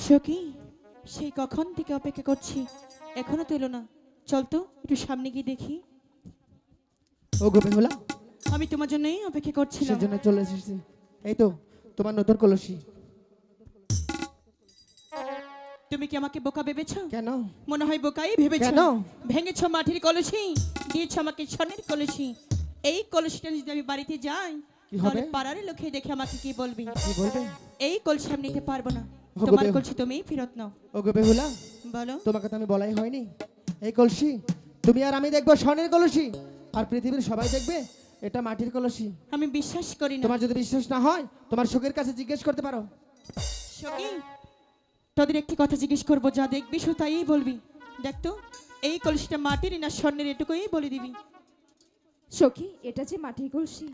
সখী, সেই কখন থেকে অপেক্ষা করছি, এখনো তো এলো না। চল তো একটু সামনে গিয়ে দেখি। ও গো বেহুলা, আমি তোমার জন্যই অপেক্ষা করছিলাম। সেজন্য চলে এসেছি। এই তো তোমার নতুন কলসি। তুমি কি আমাকে বোকা ভেবেছো? কেন? মনে হয় বোকাই ভেবেছো। কেন? ভেঙেছো মাটির কলসি, দিয়েছো আমাকে স্বর্ণের কলসি। এই কলসিটা যদি আমি বাড়িতে যাই, কি তাহলে হবে? পাড়ার লোকে দেখে আমাকে কি বলবি? কি বলবে? এই কলসি আমি নিতে পারবো না। ওগো তোমার বেহু- কলসি তুমিই ফেরত নাও। ও গো বেহুলা, বলো। তোমাকে তো আমি বলাই হয়নি। এই কলসি তুমি আর আমি দেখবো স্বর্ণের কলসি, আর পৃথিবীর সবাই দেখবে এটা মাটির কলসি। আমি বিশ্বাস করি না। তোমার যদি বিশ্বাস না হয় তোমার সুখের কাছে জিজ্ঞেস করতে পারো। সখী, তোদের একটি কথা জিজ্ঞেস করবো, যা দেখবি শুধু তাই বলবি। দেখ তো, এই কলসিটা মাটির না স্বর্ণের, এটুকুই বলে দিবি। সখী, এটা যে মাটির কলসি।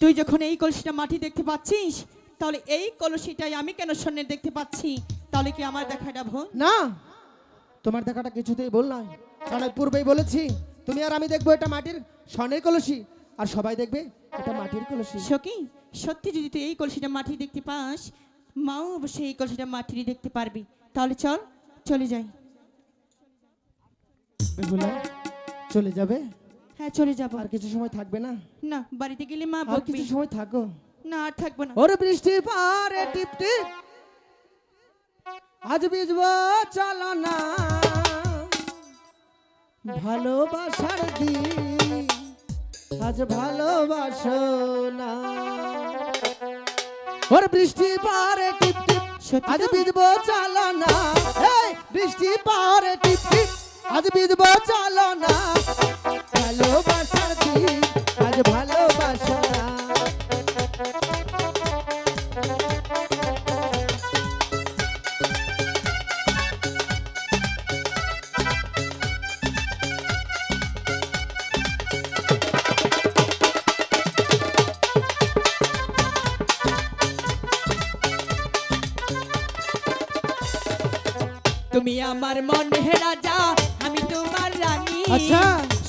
তুই যখন এই কলসিটা মাটি দেখতে পাচ্ছিস, তাহলে এই কলসিটাই আমি কেন স্বর্ণের দেখতে পাচ্ছি? তাহলে কি আমার দেখাটা ভুল? না, তোমার দেখাটা কিছুতেই ভুল নয়। কারণ আমি পূর্বেই বলেছি তুমি আর আমি দেখবো এটা মাটির স্বর্ণের কলসি, আর সবাই দেখবে এটা মাটির কলসি। সখী, সত্যি যদি তুই এই কলসিটা মাটি দেখতে পাস, মাও অবশ্যই এই কলসিটা মাটিরই দেখতে পারবি। তাহলে চল, চলে যাই। বেহুলা, চলে যাবে? হ্যাঁ, চলে যাব। আর কিছু সময় থাকবে না? না, বাড়িতে গেলে মা আর বকবি। কিছু সময় থাকো। না, আর থাকবো না। ওরে বৃষ্টি পারে টিপ টিপ, আজ ভিজবো চলো না, ভালোবাসার দিন আজ ভালোবাসো না। ওরে বৃষ্টি পারে টিপ টিপ, সত্যি আজ তো? ভিজবো চলো না। এই বৃষ্টি পারে টিপ টিপ, আজ ভিজবো চলো না, ভালোবাসার দিন আজ ভালোবাসো না। তুমি আমার মনে রাজা, আমি তোমার রানী। আচ্ছা।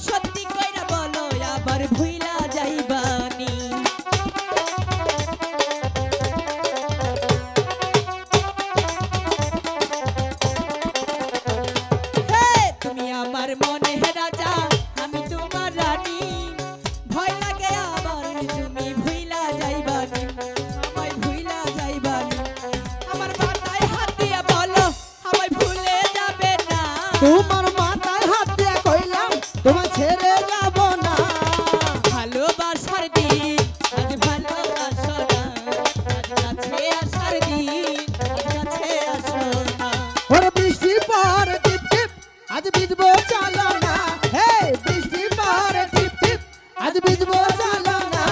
সত্যি কইরা বলো, আবার ভুইলা যাইবানি। হে, তুমি আমার মনে রাজা, আমি তোমার রানী। ভয় লাগে আবার তুমি ভুইলা যাইবানি, আমায় ভুইলা যাইবানি। আমার মাথায় হাত দিয়া বলো, আমায় ভুলে যাবে না। তোমার মাথায় হাত দিয়ে কইলাম তোমার ছেড়ে যাব না। ভালোবাসার দিন আজ ভালোবাসো না, আজ কাছে আসার দিন আজ কাছে আসো না। ওরে বৃষ্টি পরে টিপ টিপ, আজ ভিজবো চলো না। হে বৃষ্টি পরে টিপ টিপ, আজ ভিজবো চলো না,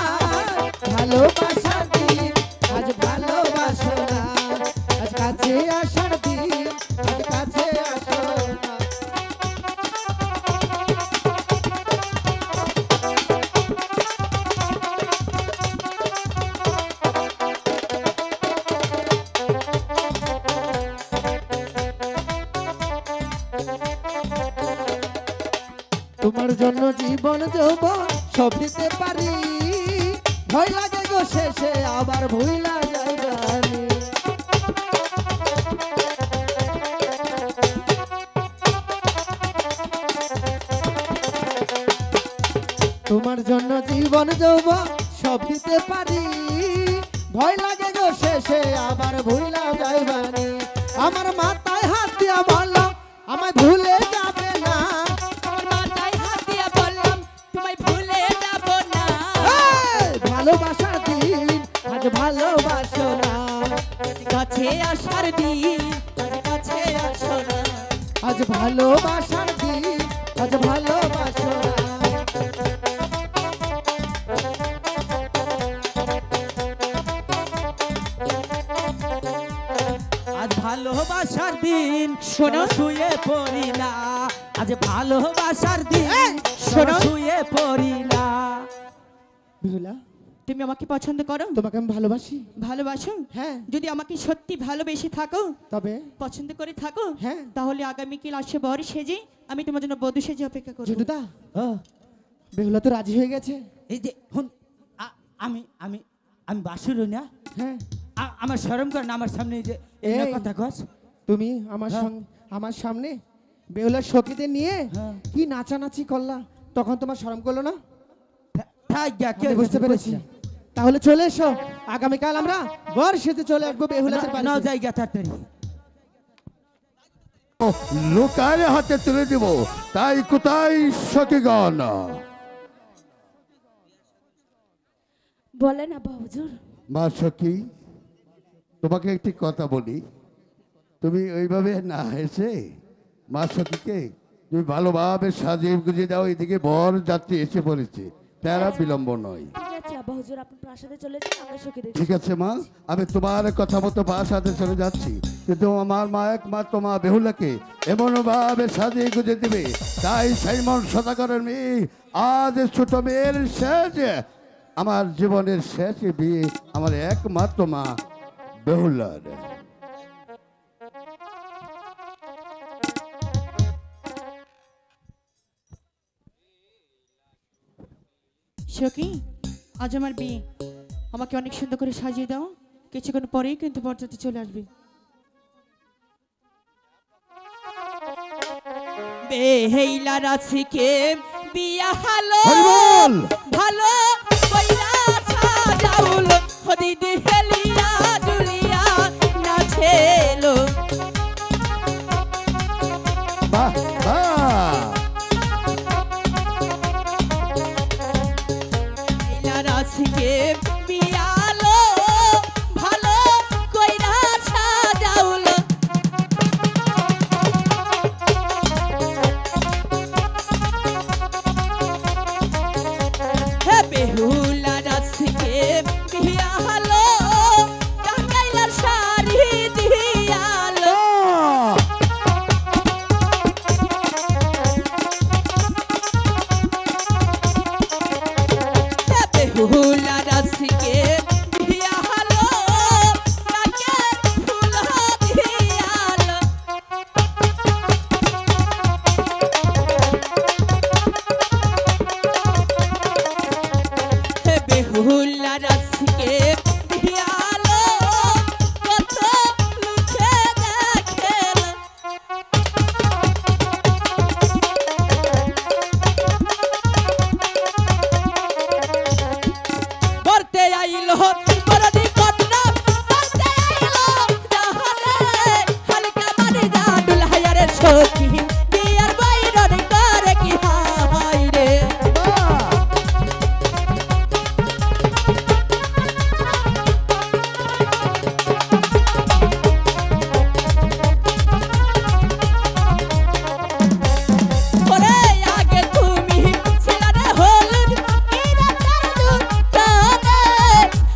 ভালোবাসার দিন আজ ভালোবাসো না, আজ কাছে আসার দিন আজ কাছে আসো না। তোমার জন্য জীবন যৌবন সব দিতে পারি, ভয় লাগে গো শেষে আবার ভুইলা যাইবানি। তোমার জন্য জীবন যৌবন সব দিতে পারি, ভয় লাগে গো শেষে আবার ভুইলা যাইবানি। আমার মাথায় হাত দিয়া বললো আমায় ভুলে যাবে না। আমার মাথায় হাত দিয়া বললাম, তোমায় ভুলে যাব না। এই, ভালোবাসার দিন আজ ভালোবাসো না, আজ কাছে আসার দিন আজ কাছে আসো না। আজ ভালোবাসার দিন আজ ভালোবাসো না। আজ ভালোবাসার দিন শোনো। শুয়ে পড়ি না, আজ ভালোবাসার দিন শোনো। শুয়ে পড়ি না। বেহুলা, তুমি আমাকে পছন্দ করো? তোমাকে আমি ভালোবাসি। ভালোবাসো? হ্যাঁ। যদি আমাকে সত্যি ভালোবেসে থাকো, তবে পছন্দ করে থাকো, হ্যাঁ। তাহলে আগামীকাল আসে বর সেজে আমি তোমার জন্য বধূ সেজে অপেক্ষা করব। ঝুটুদা, ও, বেহুলা তো রাজি হয়ে গেছে। এই যে হুন, আমি আমি আমি বাসুর না, হ্যাঁ। আমার শরম করে না আমার সামনে যে এই এই। কথা কস। তুমি আমার হ্যাঁ। সঙ্গে আমার সামনে বেহুলার সখীদের নিয়ে হ্যাঁ। কি নাচানাচি করলা, তখন তোমার শরম করলো না? থাক গা কে আমি বুঝতে পেরেছি। তাহলে চলে এসো, আগামীকাল আমরা বর সেজে চলে আসবো বেহুলাদের নাও বাড়িতে। জায়গা তাড়াতাড়ি। লোকার হাতে তুলে দিব, তাই কোথায় সখীগণ? বলেন আব্বা হুজুর। মা সখী, তোমাকে একটি কথা বলি। তুমি ওইভাবে না এসে মা সখীকে তুমি ভালোভাবে সাজিয়ে গুজিয়ে দাও। এদিকে বর যাত্রী এসে পড়েছে, তারা বিলম্ব নয়। ঠিক আছে আব্বা হুজুর, আপনি প্রাসাদে চলে যান, আমরা সখীদের ঠিক আছে মা, আমি তোমার কথা মতো বাসাতে চলে যাচ্ছি, কিন্তু আমার মা একমাত্র মা বেহুলাকে এমনভাবে সাজিয়ে গুজে দিবে, তাই সাইমন সদাগরের মেয়ে আজ ছোট মেয়ের শেষ, আমার জীবনের শেষ বিয়ে আমার একমাত্র মা বেহুলার। সখী, আজ আমার বিয়ে, আমাকে অনেক সুন্দর করে সাজিয়ে দাও, কিছুক্ষণ পরেই কিন্তু বরযাত্রী চলে আসবে। বেহেইলা রাছিকে বিয়া হালো হরিবল! ভালো কইরা সাজাউল হদিদি হেলিয়া দুলিয়া নাচেলো বাহ বাহ! বেহেইলা রাছিকে বিয়া হালো ভালো কইরা সাজাউল হে বেহুলা রাছিকে বিয়া হালো টাঙ্গাইলার শাড়ি দিয়ালো বেহুলা রাছিকে বিয়া হালো নাকে ফুল দিয়ালো হে বেহুলা রাছিকে বিয়া হালো কত লুকে দেখেল করতে আইলো বড়দি কন্যা করতে আইলো জাহারে হালকা বাড়ি জাডুল হায়ারে সখী বিয়ার বাইরন করে কি হাই রে ওরে আগে তুমি ছেলারে হলুদ ইরা তারদু তানে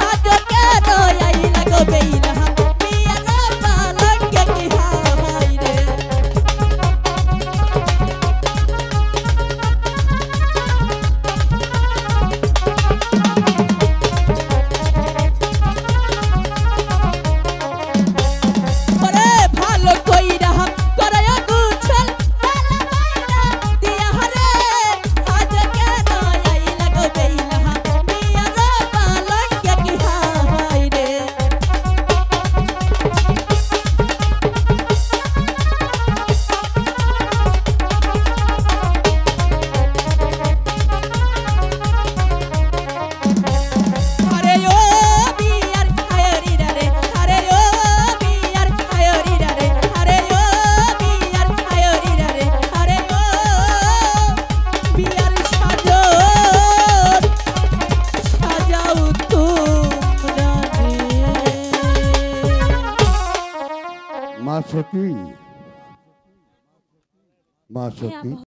আগে কেন আইলা গো বেইলা বিয়ার পালঙ্কে কি হাই রে ওরে ভালো কইরা করে গুছল তালা মাইরা দিয়া হরে আজ কেন আইলা গো বেইলা বিয়ার পালঙ্কে কি হাই রে আরে ও বিয়ার আয়রি রে আরে ও বিয়ার আয়রি রে আরে ও বিয়ার আয়রি রে আরে ও বিয়ার সাজাও তোমরা রে মা সখী, মা সখী,